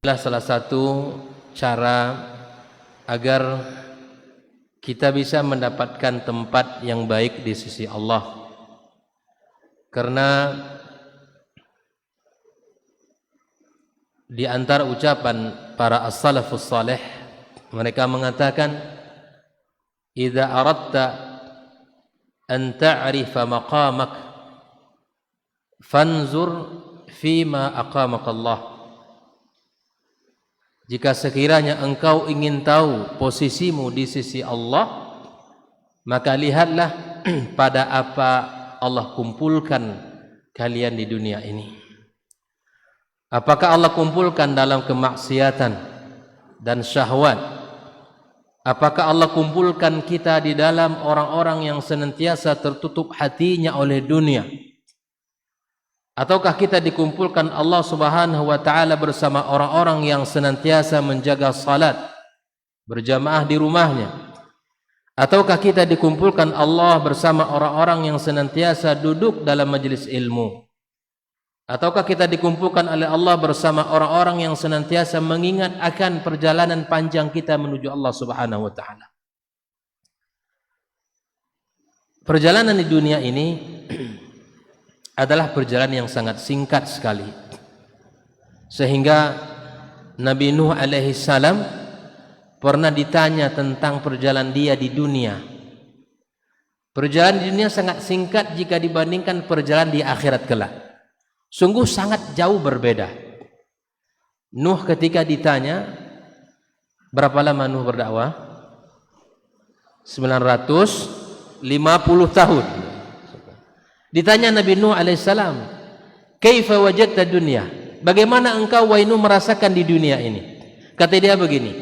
adalah salah satu cara agar kita bisa mendapatkan tempat yang baik di sisi Allah. Karena di antara ucapan para as-salafus salih, mereka mengatakan, "Idza aradta an ta'rifa maqamak fanzur fima aqamaka Allah." Jika sekiranya engkau ingin tahu posisimu di sisi Allah, maka lihatlah pada apa Allah kumpulkan kalian di dunia ini. Apakah Allah kumpulkan dalam kemaksiatan dan syahwat? Apakah Allah kumpulkan kita di dalam orang-orang yang senantiasa tertutup hatinya oleh dunia? Ataukah kita dikumpulkan Allah Subhanahu wa taala bersama orang-orang yang senantiasa menjaga salat berjamaah di rumahnya? Ataukah kita dikumpulkan Allah bersama orang-orang yang senantiasa duduk dalam majelis ilmu? Ataukah kita dikumpulkan oleh Allah bersama orang-orang yang senantiasa mengingat akan perjalanan panjang kita menuju Allah Subhanahu wa taala? Perjalanan di dunia ini adalah perjalanan yang sangat singkat sekali, sehingga Nabi Nuh alaihi salam pernah ditanya tentang perjalanan dia di dunia. Perjalanan di dunia sangat singkat jika dibandingkan perjalanan di akhirat kelak. Sungguh sangat jauh berbeda. Nuh ketika ditanya, berapa lama Nuh berdakwah? 950 tahun. Ditanya Nabi Nuh alaihissalam, "Kaifa wajadta dunya?" Bagaimana engkau wahai Nuh merasakan di dunia ini? Kata dia begini,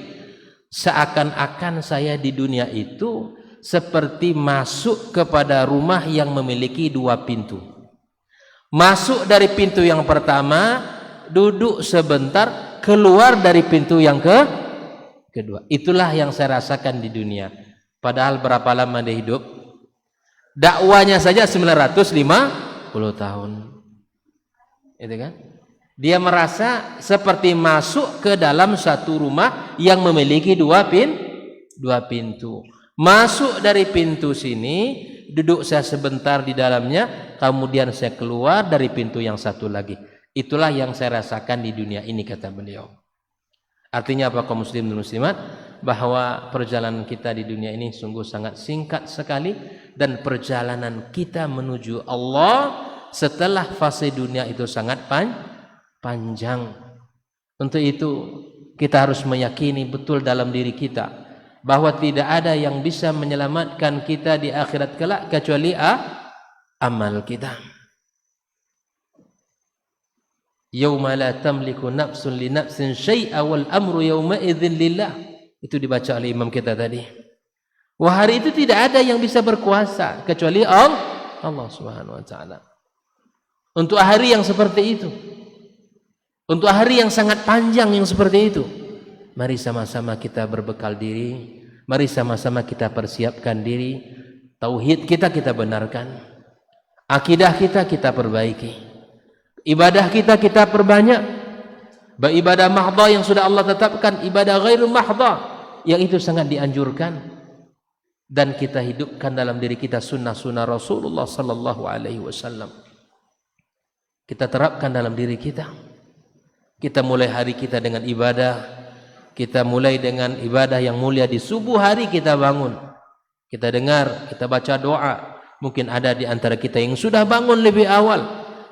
"Seakan-akan saya di dunia itu seperti masuk kepada rumah yang memiliki dua pintu. Masuk dari pintu yang pertama, duduk sebentar, keluar dari pintu yang kedua. Itulah yang saya rasakan di dunia." Padahal berapa lama dia hidup? Dakwanya saja 950 tahun. Itu kan? Dia merasa seperti masuk ke dalam satu rumah yang memiliki dua pintu. Masuk dari pintu sini, duduk saya sebentar di dalamnya, kemudian saya keluar dari pintu yang satu lagi. Itulah yang saya rasakan di dunia ini, kata beliau. Artinya apa, kaum muslim dan muslimat? Bahwa perjalanan kita di dunia ini sungguh sangat singkat sekali, dan perjalanan kita menuju Allah setelah fase dunia itu sangat panjang. Untuk itu kita harus meyakini betul dalam diri kita bahwa tidak ada yang bisa menyelamatkan kita di akhirat kelak kecuali amal kita. Yauma la tamliku nafsun li nafsin syai'a wal amru yauma idzin lillah. Itu dibaca oleh imam kita tadi. Wah, hari itu tidak ada yang bisa berkuasa kecuali Allah Subhanahu wa taala. Untuk hari yang seperti itu, untuk hari yang sangat panjang yang seperti itu, mari sama-sama kita berbekal diri, mari sama-sama kita persiapkan diri, tauhid kita benarkan, akidah kita perbaiki, ibadah kita perbanyak, ibadah mahdhah yang sudah Allah tetapkan, ibadah ghairul mahdhah yang itu sangat dianjurkan, dan kita hidupkan dalam diri kita sunnah-sunnah Rasulullah sallallahu alaihi wasallam. Kita terapkan dalam diri kita. Kita mulai hari kita dengan ibadah. Kita mulai dengan ibadah yang mulia di subuh hari kita bangun. Kita dengar, kita baca doa. Mungkin ada di antara kita yang sudah bangun lebih awal,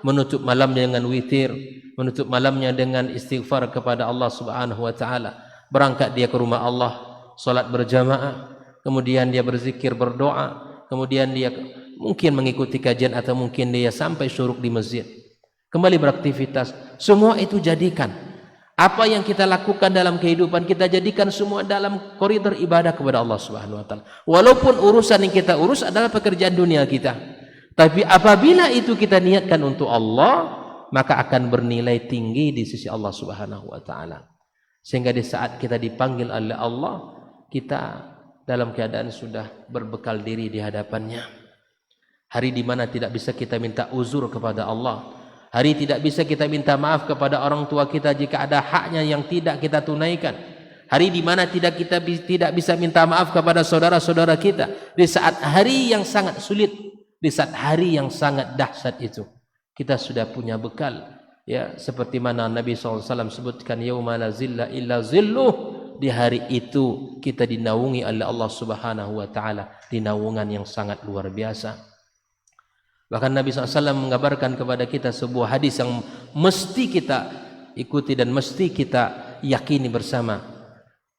menutup malamnya dengan witir, menutup malamnya dengan istighfar kepada Allah Subhanahu wa taala. Berangkat dia ke rumah Allah, salat berjamaah, kemudian dia berzikir, berdoa, kemudian dia mungkin mengikuti kajian atau mungkin dia sampai syuruk di masjid, kembali beraktivitas. Semua itu jadikan apa yang kita lakukan dalam kehidupan, kita jadikan semua dalam koridor ibadah kepada Allah Subhanahu wa taala. Walaupun urusan yang kita urus adalah pekerjaan dunia kita, tapi apabila itu kita niatkan untuk Allah, maka akan bernilai tinggi di sisi Allah Subhanahu wa taala. Sehingga di saat kita dipanggil oleh Allah, kita dalam keadaan sudah berbekal diri di hadapannya. Hari di mana tidak bisa kita minta uzur kepada Allah. Hari tidak bisa kita minta maaf kepada orang tua kita jika ada haknya yang tidak kita tunaikan. Hari di mana tidak bisa minta maaf kepada saudara-saudara kita di saat hari yang sangat sulit, di saat hari yang sangat dahsyat itu. Kita sudah punya bekal, ya, seperti mana Nabi SAW sebutkan, yauma la zilla illa zilluh. Di hari itu kita dinaungi oleh Allah Subhanahu wa taala di naungan yang sangat luar biasa. Bahkan Nabi SAW mengabarkan kepada kita sebuah hadis yang mesti kita ikuti dan mesti kita yakini bersama.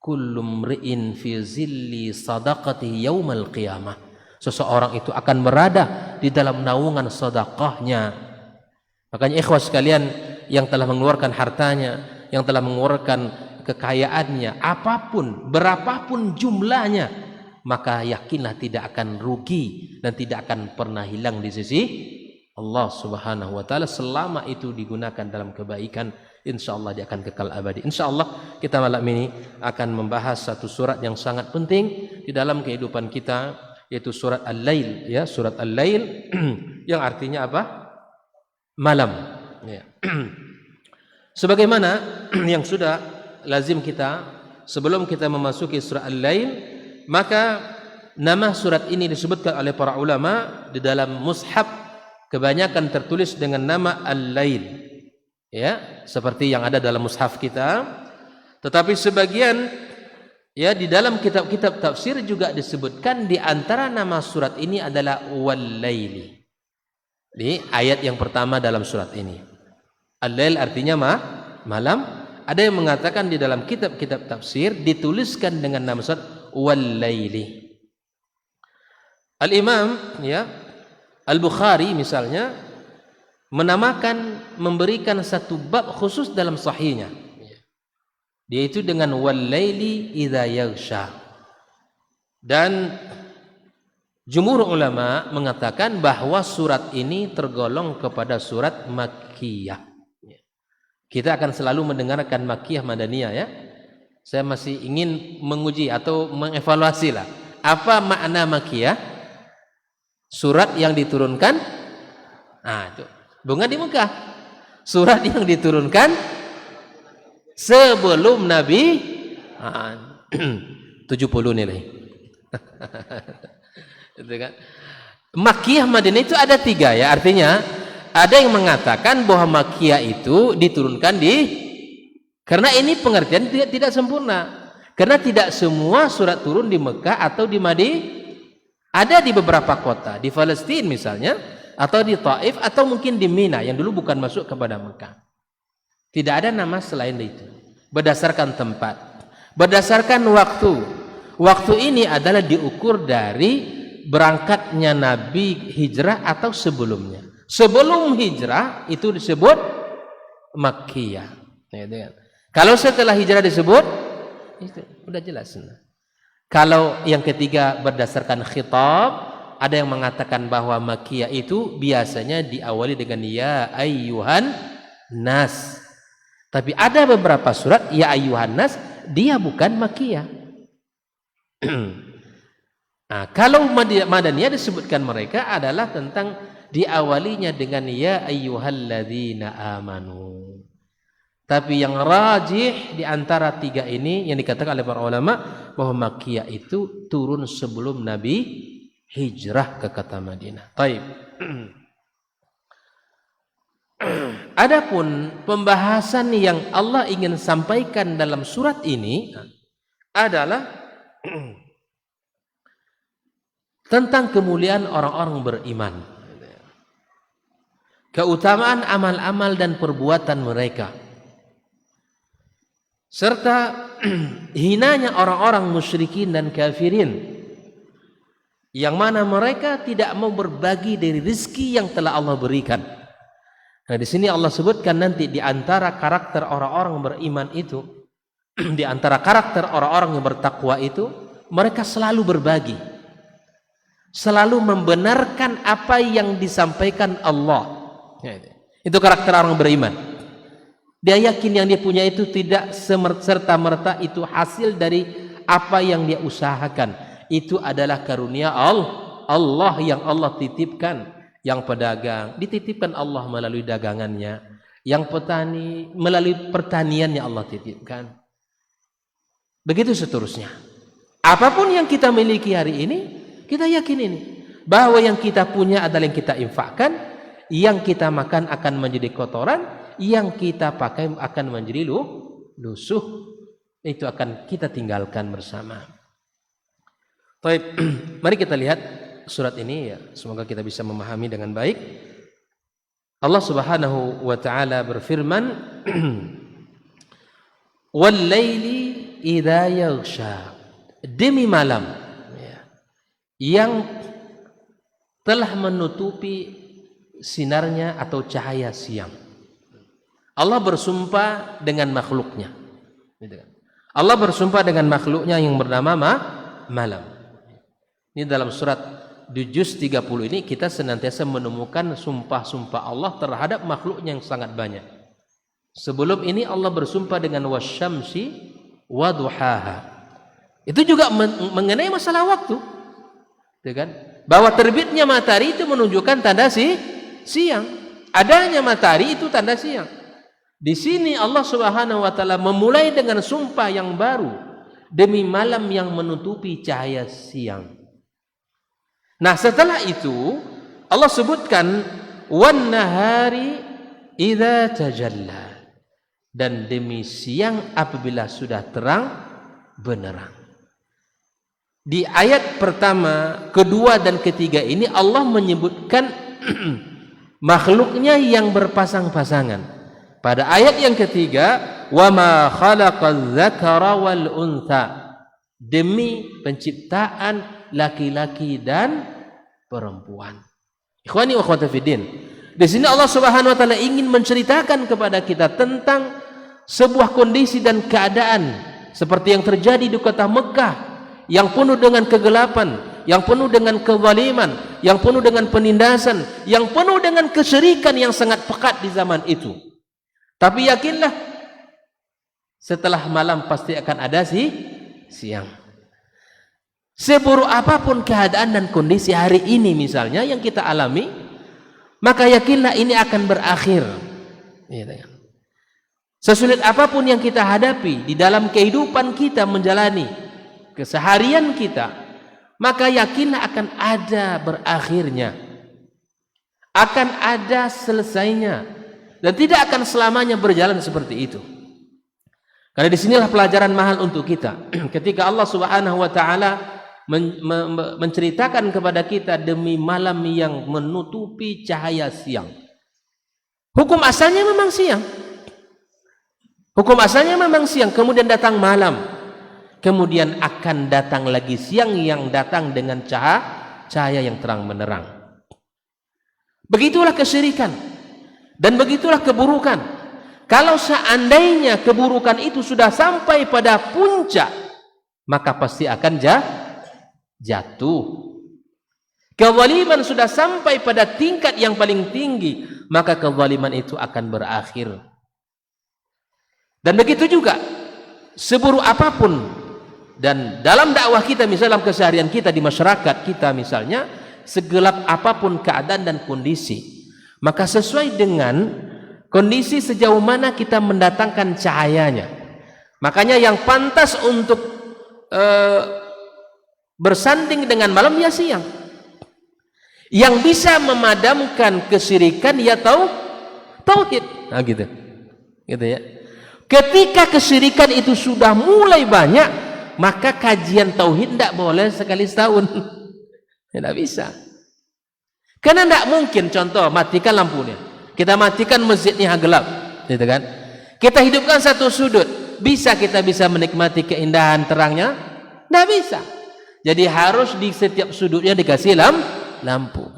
Kullu mri'in fi zilli sadaqatihi yaumal qiyamah. Seseorang itu akan berada di dalam naungan sedekahnya. Makanya ikhwas sekalian yang telah mengeluarkan hartanya, yang telah mengeluarkan kekayaannya, apapun, berapapun jumlahnya, maka yakinlah tidak akan rugi dan tidak akan pernah hilang di sisi Allah Subhanahu wa taala selama itu digunakan dalam kebaikan. Insyaallah dia akan kekal abadi. Insyaallah kita malam ini akan membahas satu surat yang sangat penting di dalam kehidupan kita, yaitu surat Al-Lail, ya, surat Al-Lail yang artinya apa? Malam, ya. Sebagaimana yang sudah lazim kita sebelum kita memasuki surat Al-Lail, maka nama surat ini disebutkan oleh para ulama di dalam mushaf kebanyakan tertulis dengan nama Al-Lail, ya, seperti yang ada dalam mushaf kita. Tetapi sebagian, ya, di dalam kitab-kitab tafsir juga disebutkan di antara nama surat ini adalah Wal-Laili. Di ayat yang pertama dalam surat ini, Al-Lail artinya malam. Ada yang mengatakan di dalam kitab-kitab tafsir dituliskan dengan nama surat Wal-Laili. Al-Imam, ya, Al-Bukhari misalnya memberikan satu bab khusus dalam sahihnya, yaitu dengan Wal-Laili idza yaghsha. Dan jumhur ulama mengatakan bahwa surat ini tergolong kepada surat Makkiyah. Kita akan selalu mendengarkan Makkiyah Madaniyah, ya. Saya masih ingin menguji atau mengevaluasi lah. Apa makna Makkiyah? Surat yang diturunkan, itu bunga di Mekah. Surat yang diturunkan sebelum Nabi 70 nilai. Itu kan. Makkiyah Madaniyah itu ada 3, ya. Artinya ada yang mengatakan bahwa Makkiyah itu diturunkan karena ini pengertian tidak sempurna. Karena tidak semua surat turun di Mekah atau di Madinah. Ada di beberapa kota, di Palestina misalnya, atau di Taif, atau mungkin di Mina yang dulu bukan masuk kepada Mekah. Tidak ada nama selain itu. Berdasarkan tempat, berdasarkan waktu. Waktu ini adalah diukur dari berangkatnya Nabi hijrah atau sebelumnya. Sebelum hijrah itu disebut Makkiyah. Kalau setelah hijrah disebut, itu udah jelas. Kalau yang ketiga berdasarkan khitab, ada yang mengatakan bahwa Makkiyah itu biasanya diawali dengan ya ayyuhan nas. Tapi ada beberapa surat ya ayyuhan nas dia bukan Makkiyah. Nah, kalau Madaniyah disebutkan mereka adalah tentang diawalinya dengan ya ayyuhalladzina amanu. Tapi yang rajih di antara 3 ini yang dikatakan oleh para ulama bahwa Makkiyah itu turun sebelum Nabi hijrah ke kota Madinah. Taib. Adapun pembahasan yang Allah ingin sampaikan dalam surat ini adalah tentang kemuliaan orang-orang beriman, keutamaan amal-amal dan perbuatan mereka, serta hinanya orang-orang musyrikin dan kafirin yang mana mereka tidak mau berbagi dari rezeki yang telah Allah berikan. Nah, di sini Allah sebutkan nanti di antara karakter orang-orang beriman itu, di antara karakter orang-orang yang bertakwa itu, mereka selalu berbagi, selalu membenarkan apa yang disampaikan Allah. Itu karakter orang beriman. Dia yakin yang dia punya itu tidak serta-merta itu hasil dari apa yang dia usahakan. Itu adalah karunia Allah yang Allah titipkan. Yang pedagang dititipkan Allah melalui dagangannya, yang petani melalui pertaniannya Allah titipkan. Begitu seterusnya. Apapun yang kita miliki hari ini, kita yakin ini bahwa yang kita punya adalah yang kita infakkan, yang kita makan akan menjadi kotoran, yang kita pakai akan menjadi lusuh. Itu akan kita tinggalkan bersama. Baik, mari kita lihat surat ini ya, semoga kita bisa memahami dengan baik. Allah Subhanahu wa taala berfirman, "Wal laili idza yaghsha." Demi malam ya, yang telah menutupi sinarnya atau cahaya siang. Allah bersumpah dengan makhluknya. Allah bersumpah dengan makhluknya yang bernama malam. Ini dalam surat di juz 30 ini kita senantiasa menemukan sumpah-sumpah Allah terhadap makhluknya yang sangat banyak. Sebelum ini Allah bersumpah dengan wasyamsi wa duhaha. Itu juga mengenai masalah waktu. Kan? Bahwa terbitnya matahari itu menunjukkan tanda siang. Adanya matahari itu tanda siang. Di sini Allah Subhanahu wa taala memulai dengan sumpah yang baru demi malam yang menutupi cahaya siang. Nah, setelah itu Allah sebutkan wan nahari idza tajalla, dan demi siang apabila sudah terang benderang. Di ayat pertama, kedua dan ketiga ini Allah menyebutkan makhluknya yang berpasang-pasangan. Pada ayat yang ketiga, wa ma khalaqaz dzakara wal untha, demi penciptaan laki-laki dan perempuan. Ikhwani wa akhwati fiddin. Di sini Allah Subhanahu wa taala ingin menceritakan kepada kita tentang sebuah kondisi dan keadaan seperti yang terjadi di kota Mekah yang penuh dengan kegelapan, yang penuh dengan kezaliman, yang penuh dengan penindasan, yang penuh dengan kesyirikan yang sangat pekat di zaman itu. Tapi yakinlah setelah malam pasti akan ada siang. Seburuk apapun keadaan dan kondisi hari ini misalnya yang kita alami, maka yakinlah ini akan berakhir. Sesulit apapun yang kita hadapi di dalam kehidupan kita menjalani keseharian kita, maka yakinlah akan ada berakhirnya, akan ada selesainya, dan tidak akan selamanya berjalan seperti itu. Karena disinilah pelajaran mahal untuk kita. Ketika Allah Subhanahu wa taala menceritakan kepada kita demi malam yang menutupi cahaya siang. Hukum asalnya memang siang. Hukum asalnya memang siang, kemudian datang malam. Kemudian akan datang lagi siang yang datang dengan cahaya yang terang menerang. Begitulah kesyirikan dan begitulah keburukan. Kalau seandainya keburukan itu sudah sampai pada puncak, maka pasti akan jatuh. Kezaliman sudah sampai pada tingkat yang paling tinggi, maka kezaliman itu akan berakhir. Dan begitu juga seburuk apapun, dan dalam dakwah kita misalnya, dalam keseharian kita di masyarakat kita misalnya, segelap apapun keadaan dan kondisi, maka sesuai dengan kondisi sejauh mana kita mendatangkan cahayanya. Makanya yang pantas untuk bersanding dengan malam ya siang. Yang bisa memadamkan kesyirikan ya tauhid. Nah gitu. Gitu ya. Ketika kesyirikan itu sudah mulai banyak, maka kajian tauhid tidak boleh sekali setahun. Tidak bisa. Karena tidak mungkin, contoh matikan lampunya, kita matikan masjidnya gelap, gitu kan? Kita hidupkan satu sudut, bisa kita bisa menikmati keindahan terangnya? Tidak bisa. Jadi harus di setiap sudutnya dikasih lampu.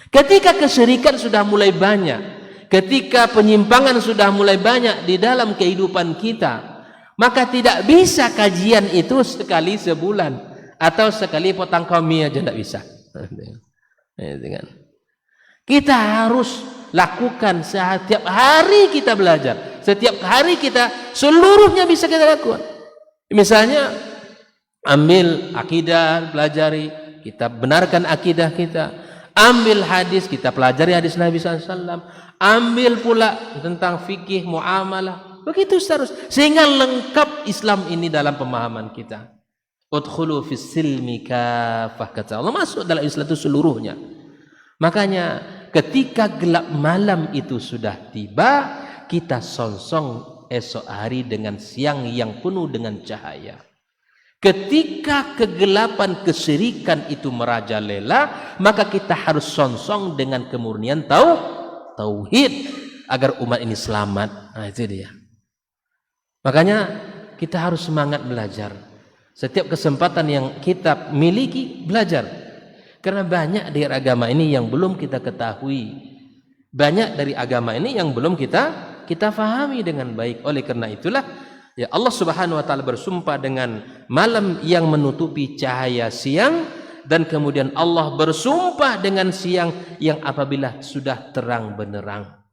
Ketika kesyirikan sudah mulai banyak, ketika penyimpangan sudah mulai banyak di dalam kehidupan kita, maka tidak bisa kajian itu sekali sebulan atau sekali potong kami aja tidak bisa. Kita harus lakukan setiap hari, kita belajar setiap hari, kita seluruhnya bisa kita lakukan. Misalnya ambil akidah, pelajari, kita benarkan akidah kita, Ambil hadis, kita pelajari hadis Nabi SAW. Ambil pula tentang fikih, muamalah. Begitu seterusnya. Sehingga lengkap Islam ini dalam pemahaman kita. Udkhulu fis silmi kafah, kata Allah. Masuk dalam Islam itu seluruhnya. Makanya ketika gelap malam itu sudah tiba, kita songsong esok hari dengan siang yang penuh dengan cahaya. Ketika kegelapan kesyirikan itu merajalela, maka kita harus songsong dengan kemurnian tauhid agar umat ini selamat. Nah, itu dia. Makanya kita harus semangat belajar. Setiap kesempatan yang kita miliki, belajar. Karena banyak dari agama ini yang belum kita ketahui. Banyak dari agama ini yang belum kita fahami dengan baik. Oleh karena itulah ya Allah Subhanahu wa taala bersumpah dengan malam yang menutupi cahaya siang, dan kemudian Allah bersumpah dengan siang yang apabila sudah terang benderang.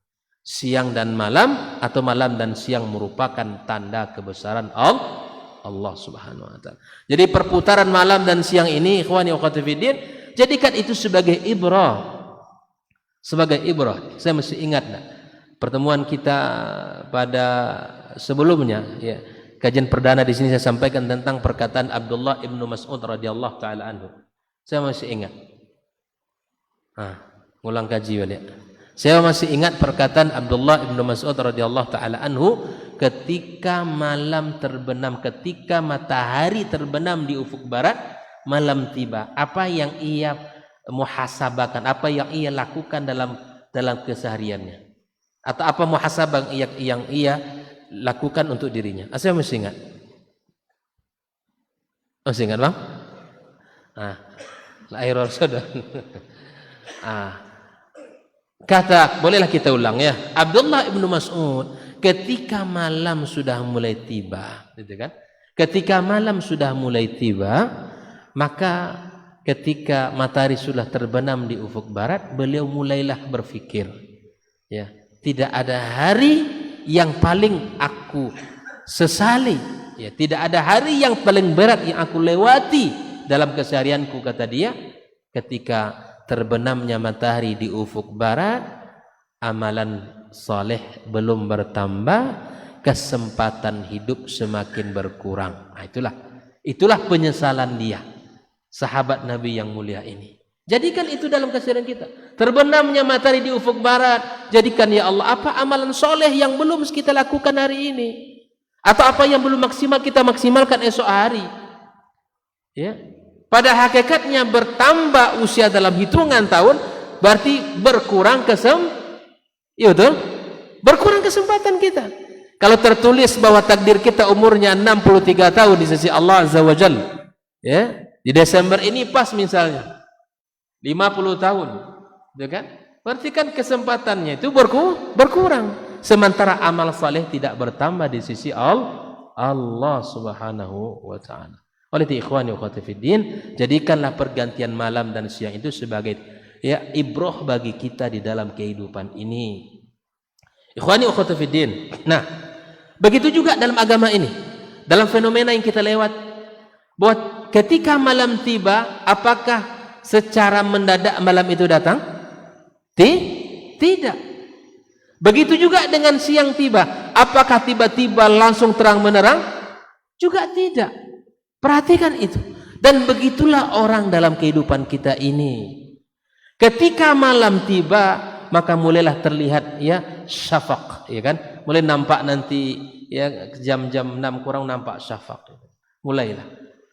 Siang dan malam atau malam dan siang merupakan tanda kebesaran Allah Subhanahu wa taala. Jadi perputaran malam dan siang ini, ikhwani wa akhwati fiddin, jadikan itu sebagai ibrah. Sebagai ibrah. Saya masih ingat pertemuan kita pada sebelumnya, ya, kajian perdana di sini saya sampaikan tentang perkataan Abdullah ibnu Mas'ud radhiyallahu taala anhu. Saya masih ingat. Ngulang kaji balik. Saya masih ingat perkataan Abdullah ibnu Mas'ud radhiyallahu taala anhu ketika malam terbenam, ketika matahari terbenam di ufuk barat, malam tiba. Apa yang ia muhasabakan, apa yang ia lakukan dalam kesehariannya? Atau apa muhasabah yang ia lakukan untuk dirinya? Saya masih ingat. Masih ingat, Bang? Lahir sudah. Kata, bolehlah kita ulang ya. Abdullah ibnu Mas'ud, ketika malam sudah mulai tiba, gitu kan? Ketika malam sudah mulai tiba, maka ketika matahari sudah terbenam di ufuk barat, beliau mulailah berpikir, ya, tidak ada hari yang paling aku sesali, ya, tidak ada hari yang paling berat yang aku lewati dalam keseharianku, kata dia, ketika terbenamnya matahari di ufuk barat, amalan soleh belum bertambah, kesempatan hidup semakin berkurang. Itulah penyesalan dia, sahabat Nabi yang mulia ini. Jadikan itu dalam keseharian kita. Terbenamnya matahari di ufuk barat, jadikan ya Allah, apa amalan soleh yang belum kita lakukan hari ini, atau apa yang belum maksimal kita maksimalkan esok hari. Ya, pada hakikatnya bertambah usia dalam hitungan tahun berarti berkurang berkurang kesempatan kita. Kalau tertulis bahwa takdir kita umurnya 63 tahun di sisi Allah Azza wa Jalla, ya, di Desember ini pas misalnya 50 tahun, ya kan? Berarti kan kesempatannya itu berkurang. Sementara amal saleh tidak bertambah di sisi Allah Subhanahu wa taala. Oleh itu ikhwani wa akhwati fiddin, jadikanlah pergantian malam dan siang itu sebagai ya ibrah bagi kita di dalam kehidupan ini. Ikhwani wa akhwati fiddin. Nah, begitu juga dalam agama ini, dalam fenomena yang kita lewat, bahwa ketika malam tiba, apakah secara mendadak malam itu datang? Tidak. Begitu juga dengan siang tiba, apakah tiba-tiba langsung terang menerang? Juga tidak. Perhatikan itu. Dan begitulah orang dalam kehidupan kita ini. Ketika malam tiba, maka mulailah terlihat ya syafaq, ya kan? Mulai nampak nanti ya jam-jam 6 kurang nampak syafaq. Mulailah.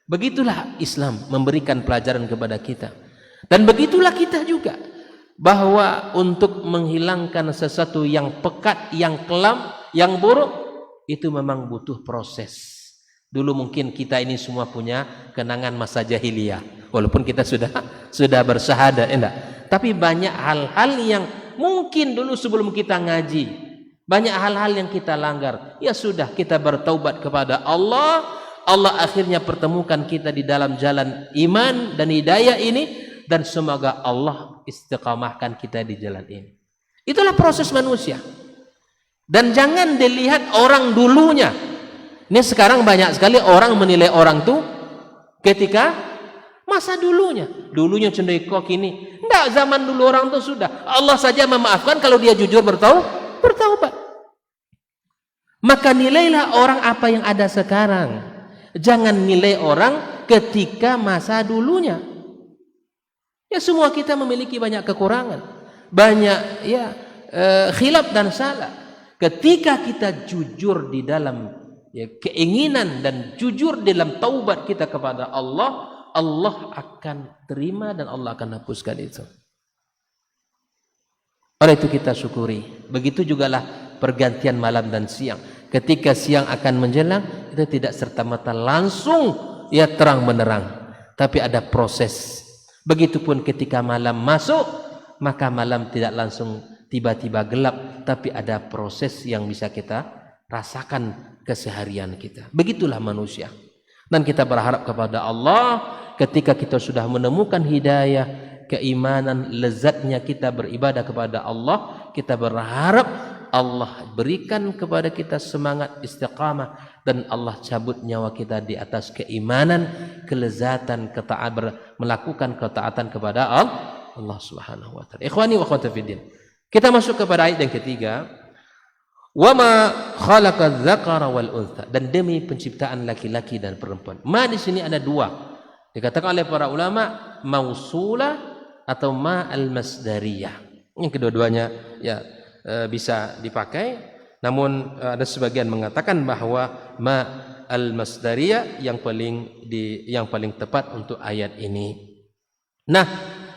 Begitulah Islam memberikan pelajaran kepada kita. Dan begitulah kita juga, bahwa untuk menghilangkan sesuatu yang pekat, yang kelam, yang buruk, itu memang butuh proses. Dulu mungkin kita ini semua punya kenangan masa jahiliyah, walaupun kita sudah bersyahadat, enggak. Tapi banyak hal-hal yang mungkin dulu sebelum kita ngaji, banyak hal-hal yang kita langgar. Ya sudah, kita bertaubat kepada Allah. Allah akhirnya pertemukan kita di dalam jalan iman dan hidayah ini, dan semoga Allah istiqamahkan kita di jalan ini. Itulah proses manusia. Dan jangan dilihat orang dulunya. Ini sekarang banyak sekali orang menilai orang tuh ketika masa dulunya cenderiko kini. Tidak Ada zaman dulu orang itu sudah. Allah saja memaafkan kalau dia jujur bertaubat. Maka nilailah orang apa yang ada sekarang. Jangan nilai orang ketika masa dulunya. Ya semua kita memiliki banyak kekurangan. Banyak khilaf dan salah. Ketika kita jujur di dalam keinginan dan jujur dalam taubat kita kepada Allah, Allah akan terima dan Allah akan hapuskan itu. Oleh itu kita syukuri. Begitu jugalah pergantian malam dan siang. Ketika siang akan menjelang, itu tidak serta-merta langsung terang menerang, tapi ada proses. Begitupun ketika malam masuk, maka malam tidak langsung tiba-tiba gelap, tapi ada proses yang bisa kita rasakan keseharian kita. Begitulah manusia. Dan kita berharap kepada Allah ketika kita sudah menemukan hidayah, keimanan, lezatnya kita beribadah kepada Allah, kita berharap Allah berikan kepada kita semangat istiqamah dan Allah cabut nyawa kita di atas keimanan, kelezatan, melakukan ketaatan kepada Allah Subhanahu wa taala. Ikhwani wa akhwati fiddin. Kita masuk kepada ayat yang ketiga. Wa ma khalaqadz dzakara wal untha, dan demi penciptaan laki-laki dan perempuan. Ma di sini ada dua. Dikatakan oleh para ulama mausulah atau ma al-masdariyah. Yang kedua-duanya bisa dipakai, namun ada sebagian mengatakan bahwa ma al-masdariyah yang paling tepat untuk ayat ini. Nah,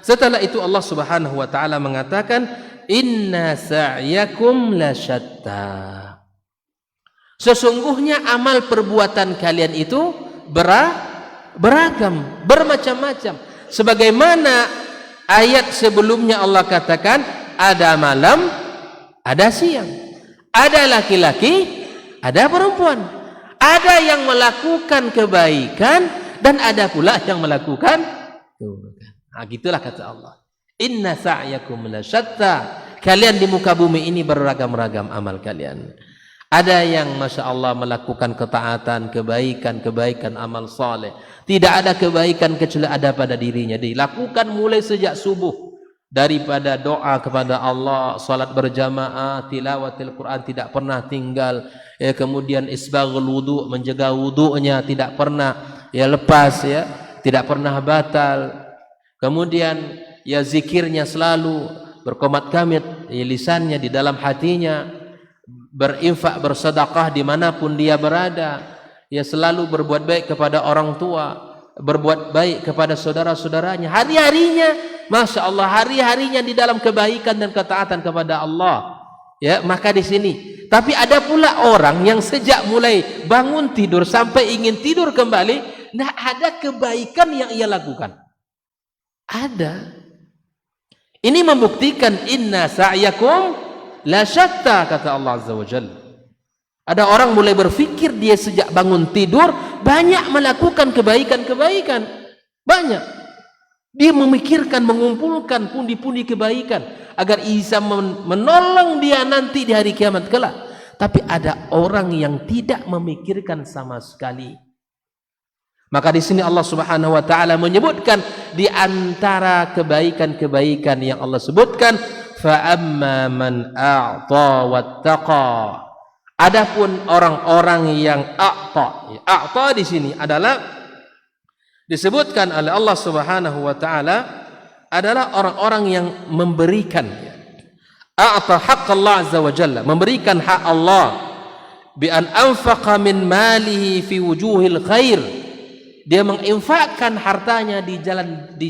setelah itu Allah Subhanahu wa taala mengatakan inna sa'yakum lasyatta. Sesungguhnya amal perbuatan kalian itu beragam, bermacam-macam. Sebagaimana ayat sebelumnya Allah katakan ada malam, ada siang, ada laki-laki, ada perempuan, ada yang melakukan kebaikan dan ada pula yang melakukan keburukan. Nah, gitulah kata Allah. Inna sa'yakum lasyatta. Kalian di muka bumi ini beragam-ragam amal kalian. Ada yang Masya Allah melakukan ketaatan, kebaikan, amal saleh. Tidak ada kebaikan kecuali ada pada dirinya. Dilakukan mulai sejak subuh. Daripada doa kepada Allah, salat berjamaah, tilawatil Quran tidak pernah tinggal. Kemudian isbaghul wudu, menjaga wudunya tidak pernah lepas, tidak pernah batal. Kemudian zikirnya selalu berkomat kamit lisannya di dalam hatinya, berinfak bersedekah dimanapun dia berada, selalu berbuat baik kepada orang tua, berbuat baik kepada saudara-saudaranya, hari-harinya Masya Allah, hari-harinya di dalam kebaikan dan ketaatan kepada Allah. Maka di sini. Tapi ada pula orang yang sejak mulai bangun tidur sampai ingin tidur kembali, nah ada kebaikan yang ia lakukan. Ada. Ini membuktikan inna sa'yakum lasyatta, kata Allah Azza wa Jalla. Ada orang mulai berfikir dia sejak bangun tidur banyak melakukan kebaikan-kebaikan. Banyak. Dia memikirkan, mengumpulkan pundi-pundi kebaikan agar bisa menolong dia nanti di hari kiamat kelak. Tapi ada orang yang tidak memikirkan sama sekali. Maka di sini Allah Subhanahu wa taala menyebutkan di antara kebaikan-kebaikan yang Allah sebutkan, fa amma man a'ta wattaqa. Adapun orang-orang yang a'ta di sini adalah disebutkan oleh Allah Subhanahu wa taala adalah orang-orang yang memberikan. A'ta haqqallah azza wa jalla, memberikan hak Allah bi an anfaqa min malihi fi wujuhil khair. Dia menginfakkan hartanya di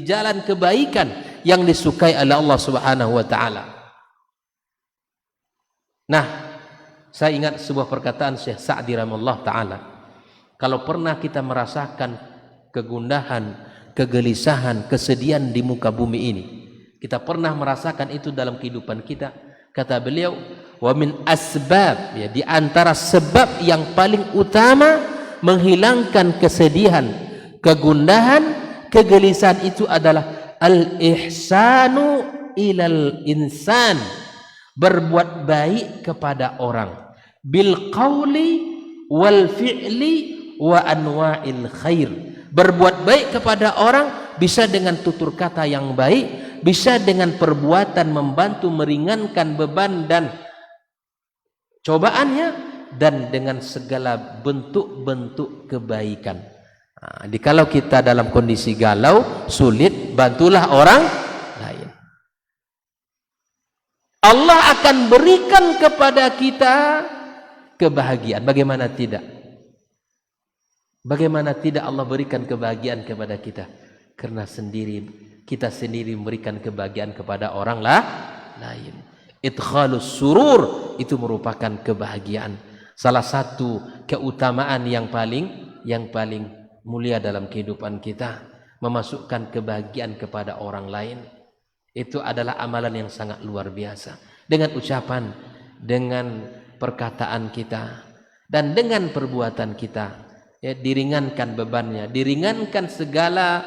jalan kebaikan yang disukai oleh Allah Subhanahu wa taala. Nah, saya ingat sebuah perkataan Syekh Sa'di rahimahullah taala. Kalau pernah kita merasakan kegundahan, kegelisahan, kesedihan di muka bumi ini, kita pernah merasakan itu dalam kehidupan kita, kata beliau, wa min asbab, di antara sebab yang paling utama menghilangkan kesedihan, kegundahan, kegelisahan itu adalah al-ihsanu ilal insan, berbuat baik kepada orang, bil qawli wal fi'li wa anwa'il khair. Berbuat baik kepada orang bisa dengan tutur kata yang baik bisa dengan perbuatan membantu meringankan beban dan cobaannya, dan dengan segala bentuk-bentuk kebaikan. Kalau kita dalam kondisi galau, sulit, bantulah orang lain. Allah akan berikan kepada kita kebahagiaan. Bagaimana tidak? Bagaimana tidak Allah berikan kebahagiaan kepada kita? Karena kita sendiri memberikan kebahagiaan kepada orang lain. Idkhalus surur itu merupakan kebahagiaan. Salah satu keutamaan yang paling mulia dalam kehidupan kita, memasukkan kebahagiaan kepada orang lain. Itu adalah amalan yang sangat luar biasa. Dengan ucapan, dengan perkataan kita, dan dengan perbuatan kita, ya, diringankan bebannya, diringankan segala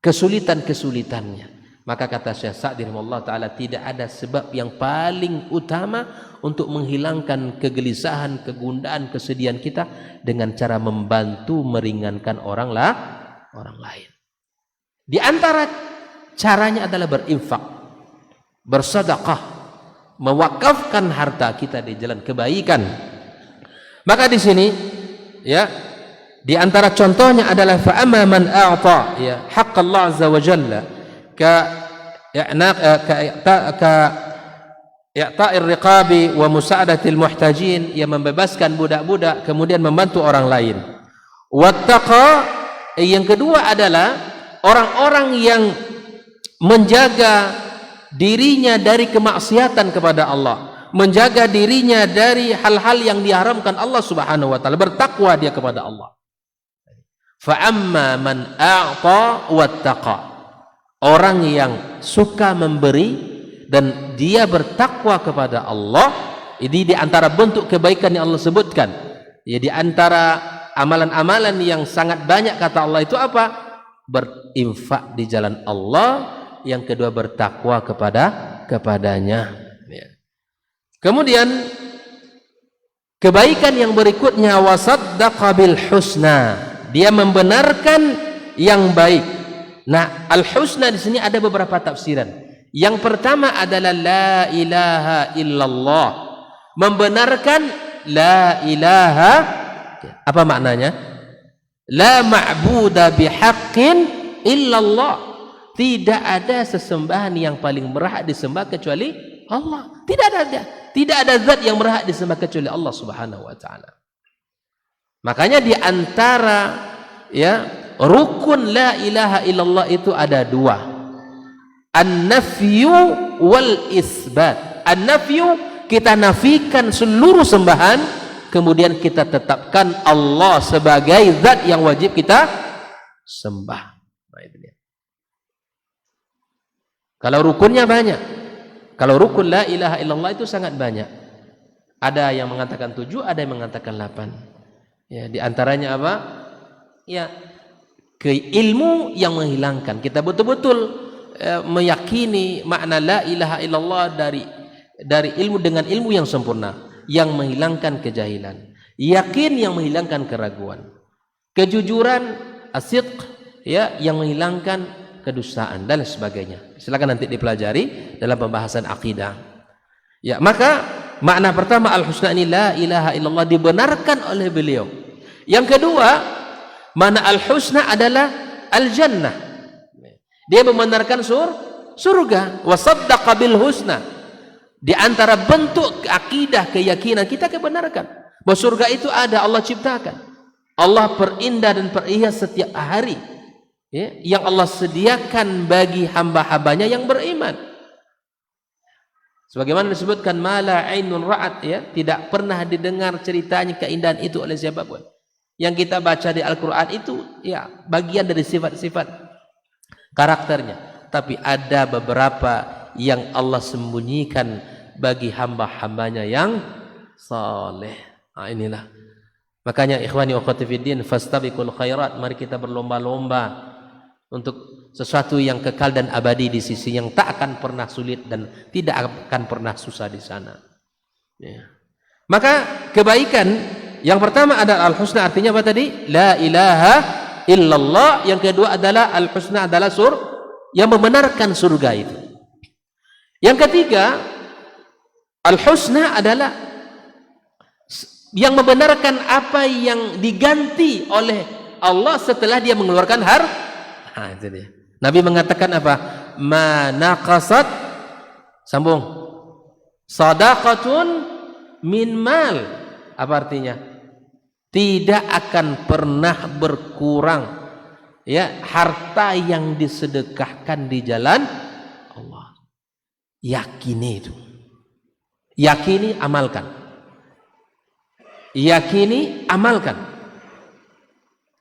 kesulitan-kesulitannya. Maka kata Syekh Sa'di rahimahullah ta'ala, tidak ada sebab yang paling utama untuk menghilangkan kegelisahan, kegundahan, kesedihan kita dengan cara membantu meringankan orang lain. Di antara caranya adalah berinfak, bersedekah, mewakafkan harta kita di jalan kebaikan. Maka di sini, ya, di antara contohnya adalah fa'amma man a'ta, ya, haqq Allah azza wa jalla i'ta'ir riqabi wa musa'adatil muhtajin, yang membebaskan budak-budak kemudian membantu orang lain. Wattaqa, yang kedua adalah orang-orang yang menjaga dirinya dari kemaksiatan kepada Allah, menjaga dirinya dari hal-hal yang diharamkan Allah Subhanahu wa taala, bertakwa dia kepada Allah. Fa amma man a'ta wattaqa, orang yang suka memberi dan dia bertakwa kepada Allah. Ini di antara bentuk kebaikan yang Allah sebutkan. Ya, di antara amalan-amalan yang sangat banyak kata Allah itu apa? Berinfak di jalan Allah. Yang kedua, bertakwa kepadanya. Ya. Kemudian kebaikan yang berikutnya, wasaddaqa bil husna, dia membenarkan yang baik. Nah, al-husna di sini ada beberapa tafsiran. Yang pertama adalah la ilaha illallah, membenarkan la ilaha, apa maknanya? La ma'buda bihaqqin illallah. Tidak ada sesembahan yang paling berhak disembah kecuali Allah. Tidak ada zat yang berhak disembah kecuali Allah Subhanahu wa taala. Makanya di antara, ya, rukun la ilaha illallah itu ada dua, an-nafyu wal isbat. An-nafyu, kita nafikan seluruh sembahan, kemudian kita tetapkan Allah sebagai zat yang wajib kita sembah. Nah, itu dia. Kalau rukunnya banyak, kalau rukun la ilaha illallah itu sangat banyak. Ada yang mengatakan 7, ada yang mengatakan 8. Ya, di antaranya apa? Ya, ilmu yang menghilangkan. Kita betul-betul meyakini makna la ilaha illallah dari ilmu dengan ilmu yang sempurna, yang menghilangkan kejahilan. Yakin yang menghilangkan keraguan. Kejujuran, as-sidq, ya, yang menghilangkan kedustaan dan sebagainya. Silakan nanti dipelajari dalam pembahasan akidah. Ya, maka makna pertama al-husna ini la ilaha illallah, dibenarkan oleh beliau. Yang kedua, makna al-husna adalah al-jannah. Dia membenarkan surga. Wa saddaqa bil husna. Di antara bentuk akidah, keyakinan kita kebenarkan bahwa surga itu ada, Allah ciptakan. Allah perindah dan perhias setiap hari, ya, yang Allah sediakan bagi hamba-hambanya yang beriman. Sebagaimana disebutkan, mala ainun ra'at, ya, tidak pernah didengar ceritanya keindahan itu oleh siapapun. Yang kita baca di Al-Quran itu, ya, bagian dari sifat-sifat karakternya. Tapi ada beberapa yang Allah sembunyikan bagi hamba-hambanya yang saleh. Nah, inilah. Makanya ikhwani wa akhwati fiddin, fastabiqul khairat, mari kita berlomba-lomba untuk sesuatu yang kekal dan abadi di sisi, yang tak akan pernah sulit dan tidak akan pernah susah di sana. Ya. Maka kebaikan yang pertama adalah al-husna, artinya apa tadi? La ilaha illallah. Yang kedua adalah al-husna adalah yang membenarkan surga itu. Yang ketiga, al-husna adalah yang membenarkan apa yang diganti oleh Allah setelah dia mengeluarkan itu dia. Nabi mengatakan apa? Ma naqasat, sambung, sadaqatun min mal. Apa artinya? Tidak akan pernah berkurang ya harta yang disedekahkan di jalan Allah. Yakini itu. Yakini, amalkan. Yakini, amalkan.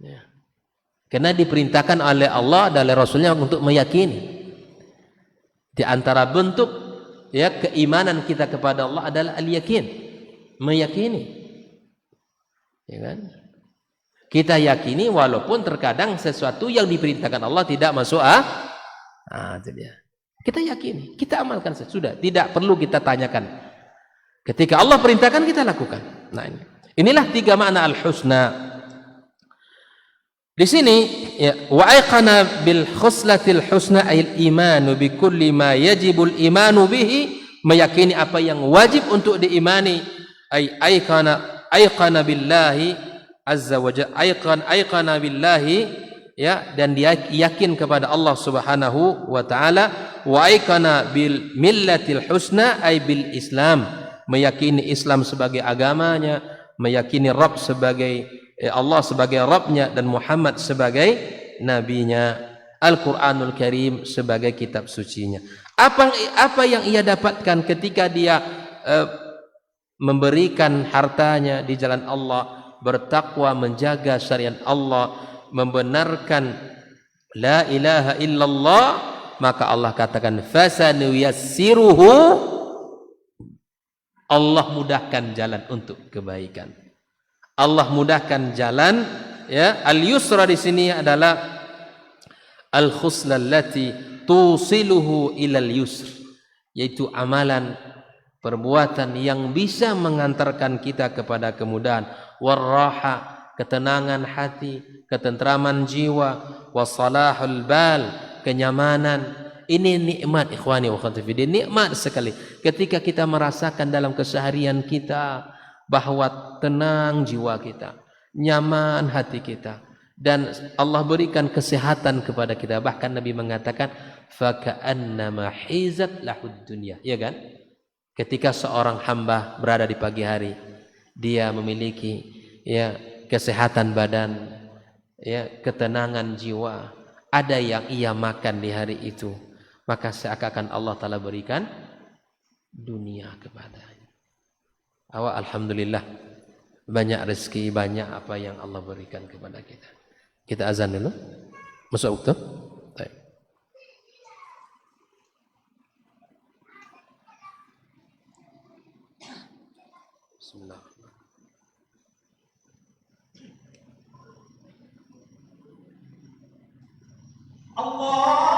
Ya. Karena diperintahkan oleh Allah dan oleh Rasulnya untuk meyakini. Di antara bentuk ya keimanan kita kepada Allah adalah al-yakin, meyakini. Ya kan? Kita yakini walaupun terkadang sesuatu yang diperintahkan Allah tidak masuk itu dia. Kita yakini, kita amalkan sudah, tidak perlu kita tanyakan. Ketika Allah perintahkan kita lakukan. Nah, inilah tiga makna al-husna. Di sini ya, wa aiqana bil khuslatil husna ayil imanu bi kulli ma yajibul imanu bihi, meyakini apa yang wajib untuk diimani. Aiqana billahi azza wa jalla, aiqana billahi ya, dan dia yakin kepada Allah Subhanahu wa taala. Wa aiqana bil millatil husna ay bil Islam, meyakini Islam sebagai agamanya, meyakini Rabb sebagai Allah sebagai Rabbnya dan Muhammad sebagai nabinya, Al-Qur'anul Karim sebagai kitab sucinya. Apa yang ia dapatkan ketika dia memberikan hartanya di jalan Allah, bertakwa, menjaga syariat Allah, membenarkan la ilaha illallah, maka Allah katakan fasanuyassiruhu, Allah mudahkan jalan untuk kebaikan. Allah mudahkan jalan ya. Al-yusra di sini adalah al-khusla allati tusiluhu ilal yusr, yaitu amalan, perbuatan yang bisa mengantarkan kita kepada kemudahan, warraha, ketenangan hati, ketentraman jiwa, wasalahul bal, kenyamanan. Ini nikmat ikhwani wa akhwati fiddin, nikmat sekali ketika kita merasakan dalam keseharian kita bahwa tenang jiwa kita, nyaman hati kita, dan Allah berikan kesehatan kepada kita. Bahkan Nabi mengatakan faka'annama hizat lahud dunya, ya kan? Ketika seorang hamba berada di pagi hari, dia memiliki ya kesehatan badan, ya ketenangan jiwa, ada yang ia makan di hari itu, maka seakan-akan Allah Ta'ala berikan dunia kepadanya. Alhamdulillah, banyak rezeki, banyak apa yang Allah berikan kepada kita. Kita azan dulu, masuk waktu. Bismillah. Allah.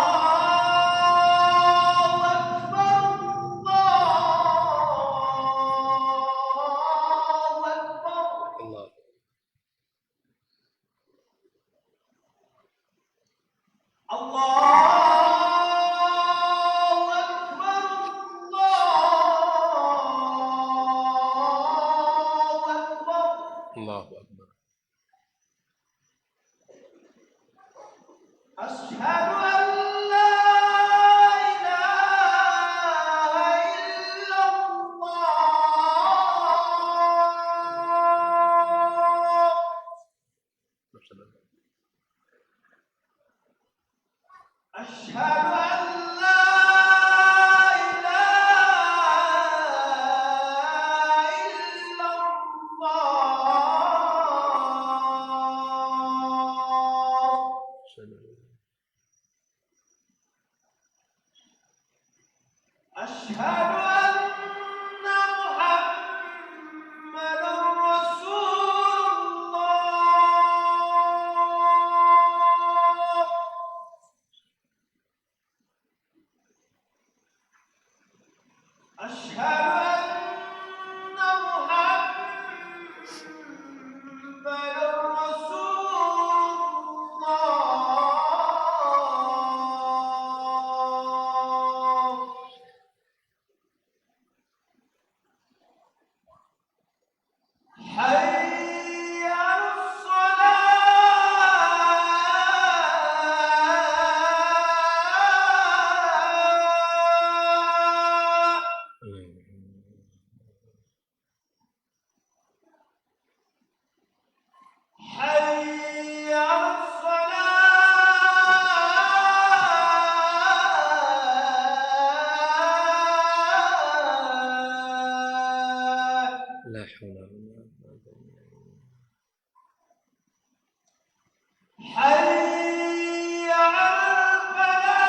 حي على الفلاح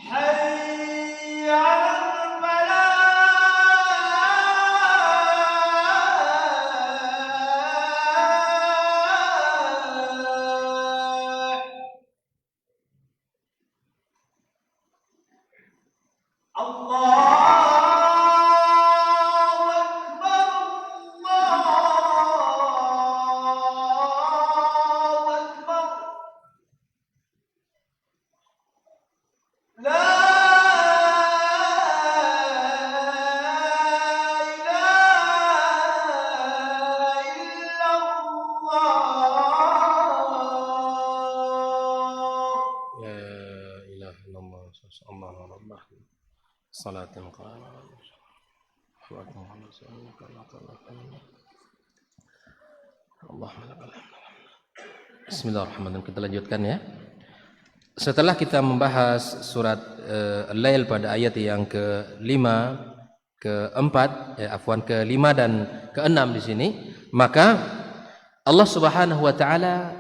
حي على الفلاح الله أكبر الله أكبر لا إله إلا الله لا إله إلا الله الله ربه صلاة قائمة Bismillahirrahmanirrahim. Kita lanjutkan ya. Setelah kita membahas surat Al-Lail pada ayat yang ke-5, ke-4, ke-5 dan ke-6 di sini, maka Allah Subhanahu wa taala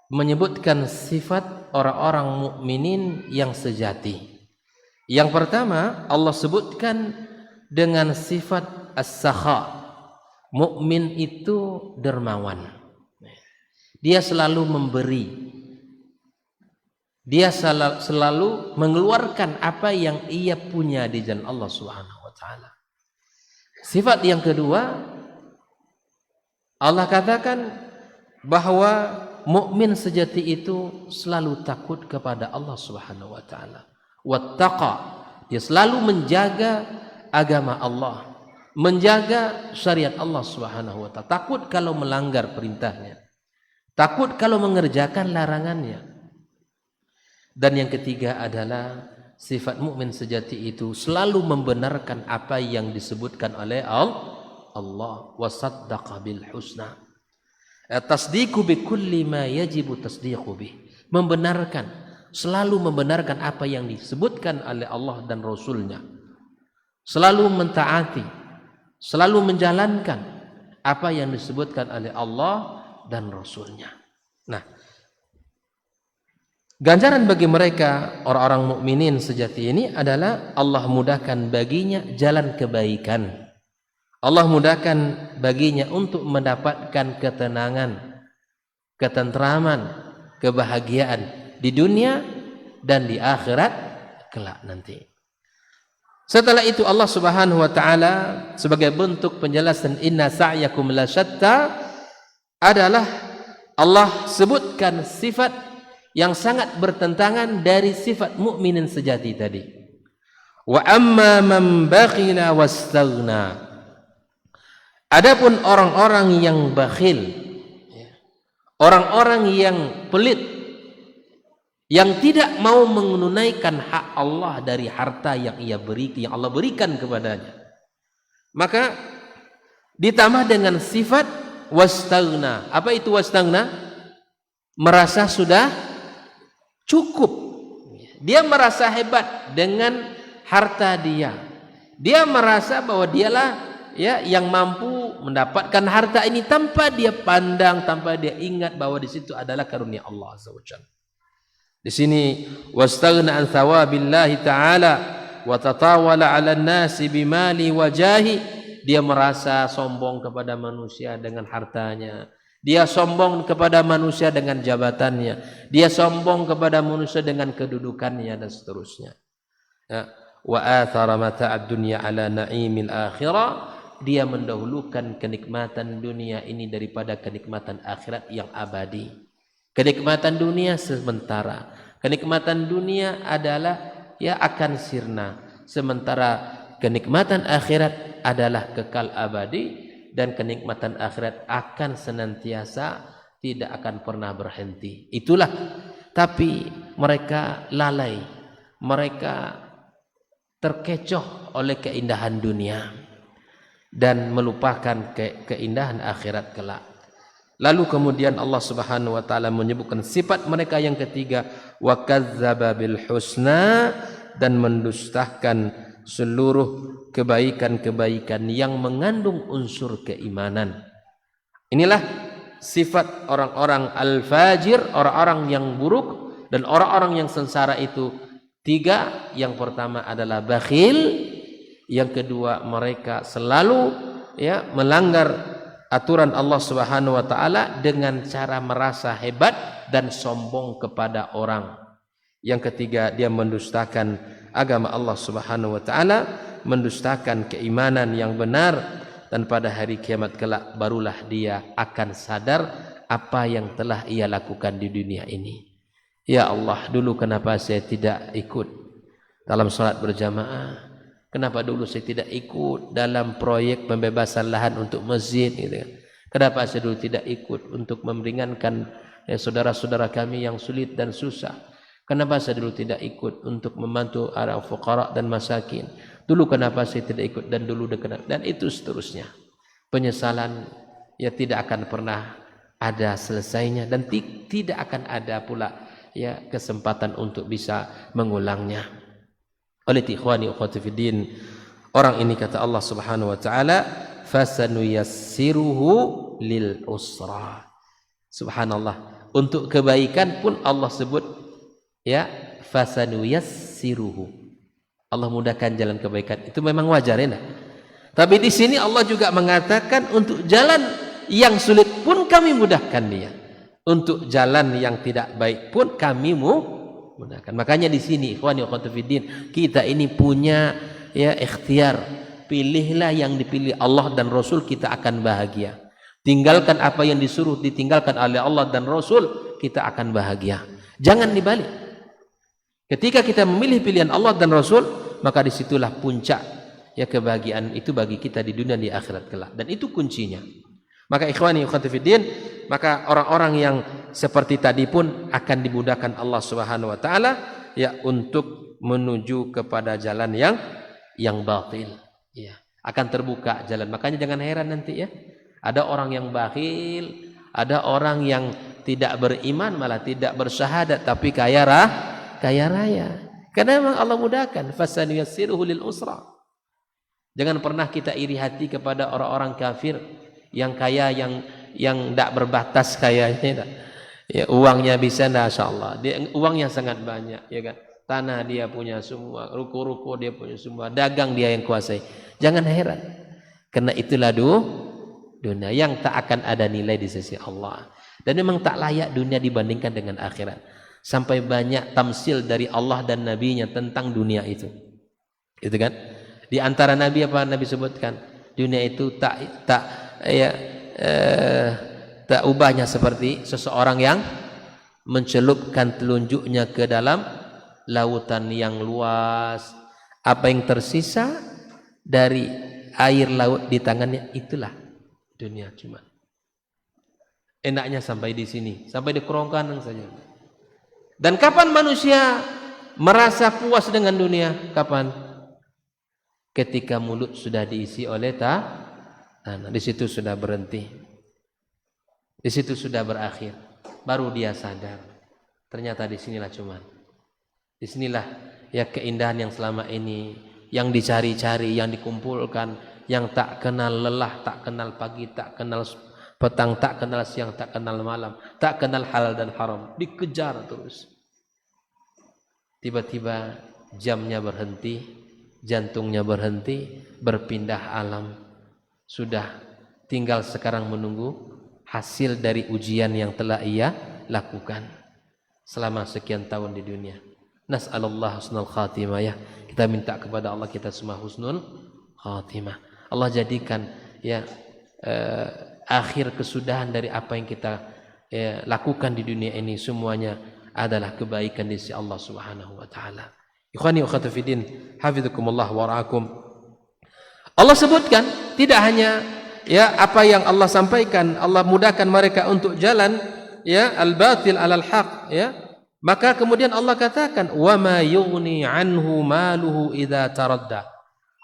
menyebutkan sifat orang-orang mukminin yang sejati. Yang pertama Allah sebutkan dengan sifat as-sakha. Mukmin itu dermawan. Dia selalu memberi. Dia selalu mengeluarkan apa yang ia punya di jalan Allah Subhanahu wa taala. Sifat yang kedua, Allah katakan bahwa mukmin sejati itu selalu takut kepada Allah Subhanahu wa taala. Wattaqa, dia selalu menjaga agama Allah, menjaga syariat Allah Subhanahu wa taala. Takut kalau melanggar perintahnya, takut kalau mengerjakan larangannya. Dan yang ketiga adalah sifat mukmin sejati itu selalu membenarkan apa yang disebutkan oleh Allah. Wasaddaqa bil husna. Tasdiqu bi kulli ma yajibu tasdiqu bih. Membenarkan, selalu membenarkan apa yang disebutkan oleh Allah dan Rasulnya. Selalu mentaati, selalu menjalankan apa yang disebutkan oleh Allah dan Rasulnya. Nah, ganjaran bagi mereka orang-orang mukminin sejati ini adalah Allah mudahkan baginya jalan kebaikan. Allah mudahkan baginya untuk mendapatkan ketenangan, ketentraman, kebahagiaan di dunia dan di akhirat kelak nanti. Setelah itu Allah Subhanahu wa taala sebagai bentuk penjelasan inna sa'yakum la syatta adalah Allah sebutkan sifat yang sangat bertentangan dari sifat mukminin sejati tadi. Wa amma man bakhila wastaghna. Adapun orang-orang yang bakhil, orang-orang yang pelit, yang tidak mau menunaikan hak Allah dari harta yang yang Allah berikan kepadanya, maka ditambah dengan sifat wastaghna. Apa itu wastaghna? Merasa sudah cukup. Dia merasa hebat dengan harta dia. Dia merasa bahwa dialah yang mampu mendapatkan harta ini tanpa dia pandang, tanpa dia ingat bahwa di situ adalah karunia Allah Azza wa Jalla. Di sini wastaghna an thawabillahi ta'ala wa tatawala 'alan nasi bimali wa jahi. Dia merasa sombong kepada manusia dengan hartanya. Dia sombong kepada manusia dengan jabatannya. Dia sombong kepada manusia dengan kedudukannya dan seterusnya. Wa athara mata'ad dunya 'ala na'imil akhirah. Dia mendahulukan kenikmatan dunia ini daripada kenikmatan akhirat yang abadi. Kenikmatan dunia sementara. Kenikmatan dunia adalah akan sirna. Sementara kenikmatan akhirat adalah kekal abadi. Dan kenikmatan akhirat akan senantiasa, tidak akan pernah berhenti. Itulah. Tapi mereka lalai. Mereka terkecoh oleh keindahan dunia. Dan melupakan keindahan akhirat kelak. Lalu kemudian Allah Subhanahu wa taala menyebutkan sifat mereka yang ketiga, wa kadzdzaba bil husna, dan mendustakan seluruh kebaikan-kebaikan yang mengandung unsur keimanan. Inilah sifat orang-orang al-fajir, orang-orang yang buruk dan orang-orang yang sengsara itu tiga. Yang pertama adalah bakhil, yang kedua mereka selalu melanggar aturan Allah Subhanahu wa taala dengan cara merasa hebat dan sombong kepada orang. Yang ketiga, dia mendustakan agama Allah Subhanahu wa taala, mendustakan keimanan yang benar, dan pada hari kiamat kelak barulah dia akan sadar apa yang telah ia lakukan di dunia ini. Ya Allah, dulu kenapa saya tidak ikut dalam salat berjamaah? Kenapa dulu saya tidak ikut dalam proyek pembebasan lahan untuk masjid gitu kan? Kenapa saya dulu tidak ikut untuk meringankan saudara-saudara kami yang sulit dan susah? Kenapa saya dulu tidak ikut untuk membantu orang fuqara dan masakin? Dulu kenapa saya tidak ikut, dan dulu dan itu seterusnya. Penyesalan tidak akan pernah ada selesainya, dan tidak akan ada pula kesempatan untuk bisa mengulangnya. Oleh ikhwani ukhwati fiddin, orang ini kata Allah Subhanahu wa taala, fasanuyassiruhu lil usra. Subhanallah, untuk kebaikan pun Allah sebut fasanuyassiruhu. Allah mudahkan jalan kebaikan. Itu memang wajar ya. Tapi di sini Allah juga mengatakan untuk jalan yang sulit pun kami mudahkan dia. Untuk jalan yang tidak baik pun kami mudahkan. Makanya di sini ikhwani wa akhwati fiddin, kita ini punya ikhtiar. Pilihlah yang dipilih Allah dan Rasul, kita akan bahagia. Tinggalkan apa yang disuruh ditinggalkan oleh Allah dan Rasul, kita akan bahagia. Jangan dibalik. Ketika kita memilih pilihan Allah dan Rasul, maka disitulah puncak kebahagiaan itu bagi kita di dunia di akhirat kelak. Dan itu kuncinya. Maka ikhwani wa akhwati fiddin, maka orang-orang yang seperti tadi pun akan dimudahkan Allah Subhanahu wa taala untuk menuju kepada jalan yang batil. Akan terbuka jalan. Makanya jangan heran nanti ada orang yang bakhil, ada orang yang tidak beriman, malah tidak bersyahadat tapi kaya raya. Karena memang Allah mudahkan, fasanuyassiruhu lil usra. Jangan pernah kita iri hati kepada orang-orang kafir yang kaya, yang tidak berbatas kayanya. Uangnya bisa, masyaallah. Uangnya sangat banyak, kan? Tanah dia punya semua, ruko-ruko dia punya semua, dagang dia yang kuasai. Jangan heran. Karena itulah dunia yang tak akan ada nilai di sisi Allah. Dan memang tak layak dunia dibandingkan dengan akhirat. Sampai banyak tamsil dari Allah dan Nabi-Nya tentang dunia itu. Itu kan? Di antara Nabi apa Nabi sebutkan? Dunia itu tak ubahnya seperti seseorang yang mencelupkan telunjuknya ke dalam lautan yang luas. Apa yang tersisa dari air laut di tangannya, itulah dunia. Cuma enaknya sampai di sini, sampai di kerongkongan saja. Dan kapan manusia merasa puas dengan dunia? Kapan? Ketika mulut sudah diisi oleh tanah, di situ sudah berhenti, di situ sudah berakhir, baru dia sadar ternyata di sinilah keindahan yang selama ini yang dicari-cari, yang dikumpulkan, yang tak kenal lelah, tak kenal pagi, tak kenal petang, tak kenal siang, tak kenal malam, tak kenal halal dan haram, dikejar terus. Tiba-tiba jamnya berhenti, jantungnya berhenti, berpindah alam. Sudah tinggal sekarang menunggu hasil dari ujian yang telah ia lakukan selama sekian tahun di dunia. Nas'alullah husnul khatimah Kita minta kepada Allah kita semua husnul khatimah. Allah jadikan akhir kesudahan dari apa yang kita lakukan di dunia ini semuanya adalah kebaikan di sisi Allah Subhanahu wa taala. Ikhwani wa akhwati fiddin, hafizakumullah wa ra'akum. Allah sebutkan tidak hanya apa yang Allah sampaikan, Allah mudahkan mereka untuk jalan al-batil alal haq maka kemudian Allah katakan wa ma yughni anhu maluhu idza taradda.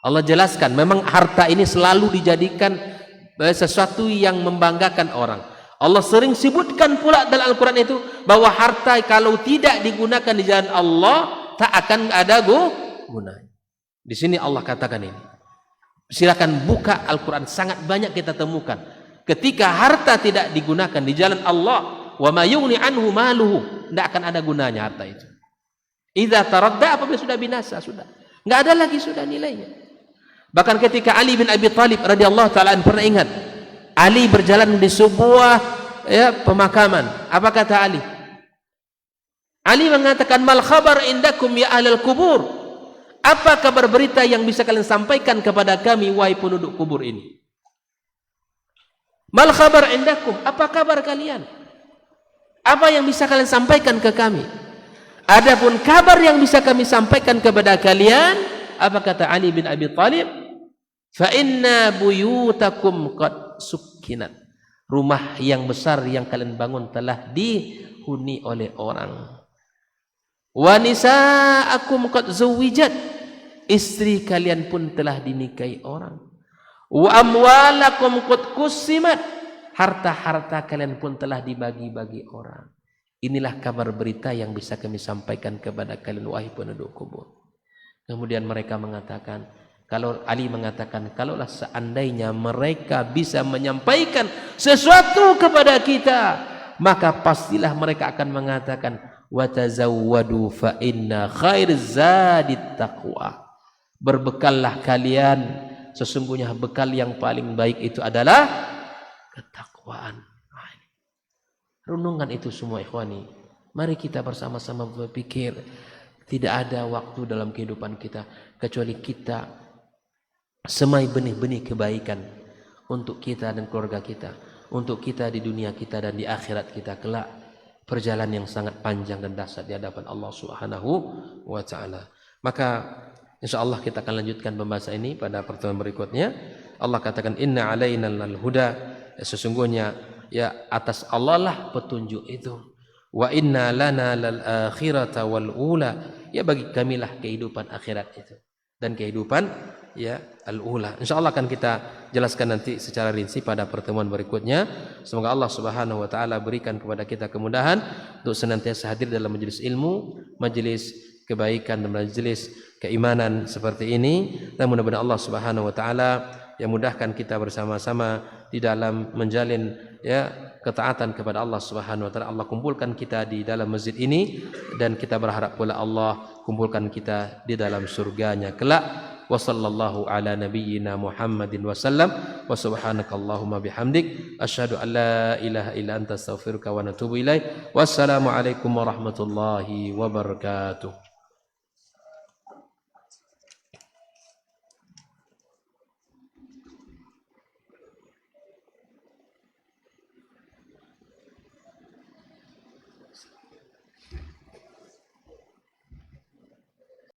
Allah jelaskan memang harta ini selalu dijadikan sesuatu yang membanggakan orang. Allah sering sebutkan pula dalam Al-Quran itu bahwa harta kalau tidak digunakan di jalan Allah tak akan ada gunanya. Di sini Allah katakan ini. Silakan buka Al-Quran, sangat banyak kita temukan. Ketika harta tidak digunakan di jalan Allah, wa ma yughni anhu maluhu, tidak akan ada gunanya harta itu. Idza taradda, apabila sudah binasa, sudah nggak ada lagi sudah nilainya. Bahkan ketika Ali bin Abi Thalib radhiyallahu taala pernah ingat, Ali berjalan di sebuah pemakaman. Apa kata Ali? Ali mengatakan, mal khabar indakum ya ahlal kubur. Apa kabar berita yang bisa kalian sampaikan kepada kami wahai penduduk kubur ini? Mal khabar indakum, apa kabar kalian? Apa yang bisa kalian sampaikan ke kami? Adapun kabar yang bisa kami sampaikan kepada kalian, apa kata Ali bin Abi Thalib? Fa inna buyutakum qad sukkinat. Rumah yang besar yang kalian bangun telah dihuni oleh orang. Wa nisaakum qad zuwijat. Istri kalian pun telah dinikahi orang. Wa amwalakum qad kusimat. Harta-harta kalian pun telah dibagi-bagi orang. Inilah kabar berita yang bisa kami sampaikan kepada kalian wahai penduduk kubur. Kemudian mereka mengatakan, kalau Ali mengatakan, kalaulah seandainya mereka bisa menyampaikan sesuatu kepada kita, maka pastilah mereka akan mengatakan, wa tazawwadu fa inna khair zadit taqwa. Berbekallah kalian, sesungguhnya bekal yang paling baik itu adalah ketakwaan. Renungan itu semua ikhwani. Mari kita bersama-sama berpikir, tidak ada waktu dalam kehidupan kita kecuali kita semai benih-benih kebaikan untuk kita dan keluarga kita, untuk kita di dunia kita dan di akhirat kita kelak. Perjalanan yang sangat panjang dan dahsyat di hadapan Allah Subhanahu wa taala. Maka insyaallah kita akan lanjutkan pembahasan ini pada pertemuan berikutnya. Allah katakan, inna alaina lal huda, sesungguhnya ya atas Allah lah petunjuk itu. Wa inna lana lal akhirata wal ula, ya bagi kamilah kehidupan akhirat itu dan kehidupan ya al-ula. Insyaallah akan kita jelaskan nanti secara rinci pada pertemuan berikutnya. Semoga Allah Subhanahu wa taala berikan kepada kita kemudahan untuk senantiasa hadir dalam majelis ilmu, majelis kebaikan dan majelis keimanan seperti ini, dan mudah-mudahan Allah Subhanahu wa taala yang mudahkan kita bersama-sama di dalam menjalin ketaatan kepada Allah Subhanahu wa taala. Allah kumpulkan kita di dalam masjid ini, dan kita berharap pula Allah kumpulkan kita di dalam surganya kelak. Wa sallallahu ala nabiyyina Muhammadin wa sallam, wa subhanakallahumma bihamdik asyhadu an la ilaha illa anta astaghfiruka wa atubu ilaik. Wassalamu alaikum warahmatullahi wabarakatuh.